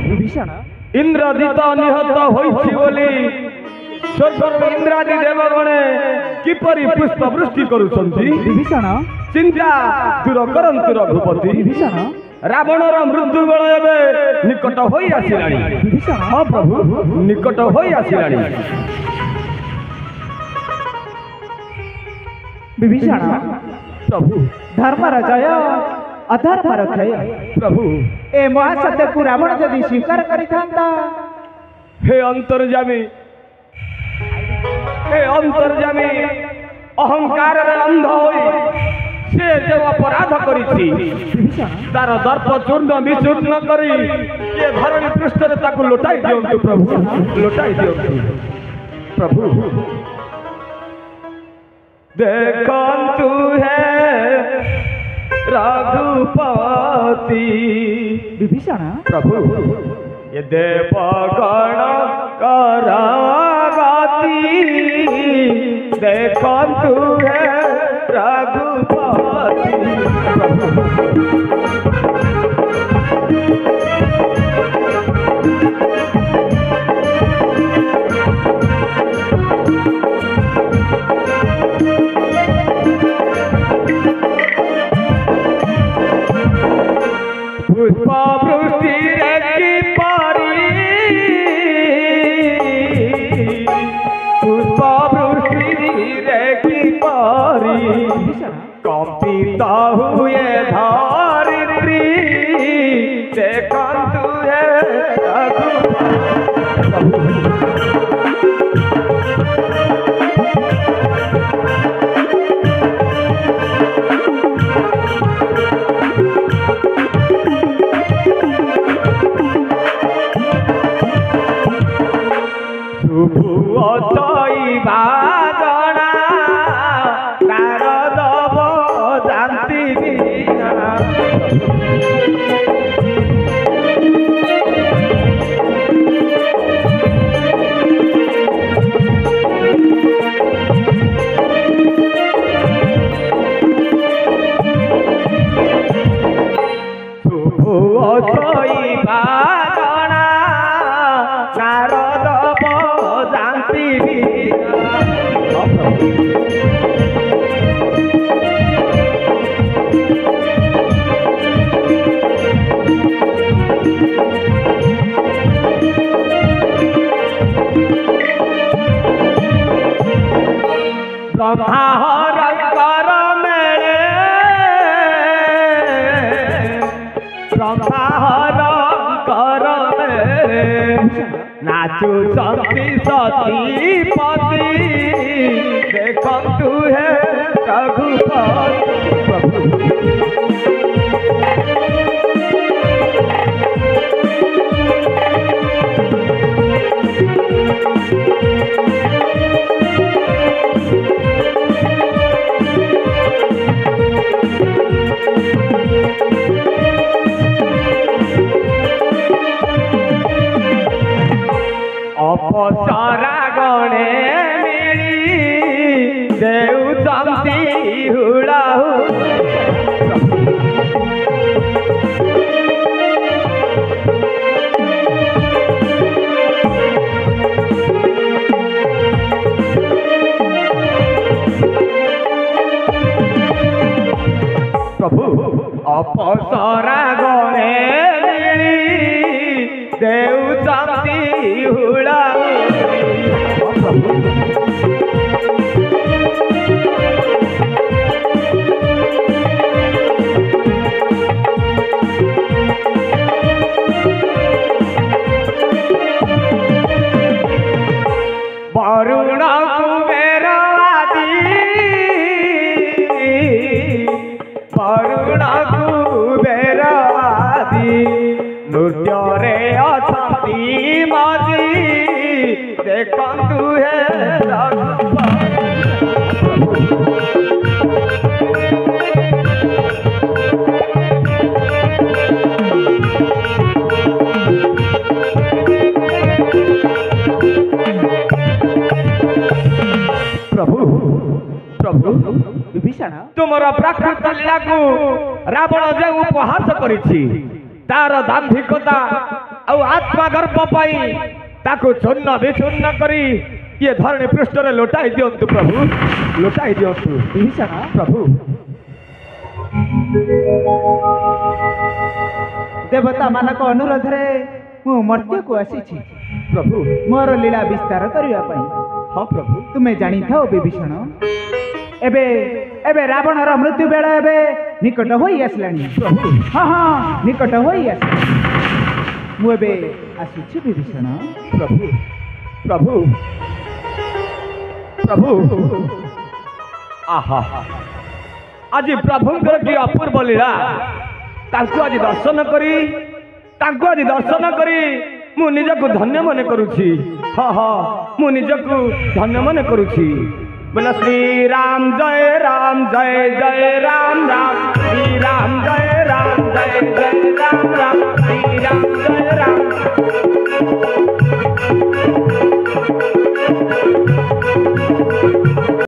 विभीषण इंद्रजित निहत होइछि बोली स्वर्ग इंद्रादि देवगणे किपरि पुष्प वृष्टि करुछन्ति विभीषण चिंता दूर करन्तु रघुपति विभीषण रावणर मृत्यु बेल एबे निकट होई आसिलानी विभीषण हाँ प्रभु निकट होई आसिलानी विभीषण प्रभु धर्मर जय अधर्मर क्षय प्रभु ए महासत्य को रावण यदि स्वीकार करिथांता हे अंतर्जामी अहंकार अंध होई से जो अपराध करिछि तार दर्प चूर्ण विचूर्ण करी ये धरणी पृष्ठ रे ताकु लुटाई दियंतु प्रभु लुटाई दियंतु प्रभु देखंतु है रघुपति विभीषण प्रभु ये देवगण करागति देखंतु है रघुपति पुष्प वृष्टि की पारी पुष्प वृष्टि की पारी कंपिता हुए धारित्री देखंतु है शुभुअतई बागणा नारद बजान्ति वीणा शुभुअतई बागणा नारद बजान्ति वीणा ब्रह्माहर मेले ब्रह्माहर कर मेले नाचु शक्ति सतीपति देखंतु है रघुपति अपसरा गणे मिली देउचंती हुड़ाहु प्रभु अपसरा गणे मिली देउचंती हुड़ाहु वरुण कुबेर आदि वरुण कुबेर आदि नृत्य रे अछंती मजी देखंतु है प्रभु प्रभु विभीषण तुमर प्राकृत लीला को रावण जे उपहास करिछि तार दाम्भिकता आउ आत्मा गर्भ पाई ताकू छुन्न विछुन्न करी ये धरणी पृष्ठ रे लोटाई दियंतु प्रभु लोटाई दियंतु विभीषण प्रभु देवता मानक अनुरोध रे मु मर्त्य को आसी प्रभु मोर लीला विस्तार करबा पई हाँ प्रभु तुमे जानी थाओ विभीषण एबे एबे रावण रा मृत्यु बेला एबे निकट होई आसलानी प्रभु हाँ हाँ निकट होई आसलानी मु एबे आसुछि विभीषण प्रभु प्रभु प्रभु आहा आज प्रभुंकर की अपूर्व लीला तांको आज दर्शन करी तांको आज दर्शन करी मु निजको धन्य मन करूछि हाँ हाँ मु निजको धन्य मन करूछि बोला श्री राम जय जय जय राम राम श्री राम जय जय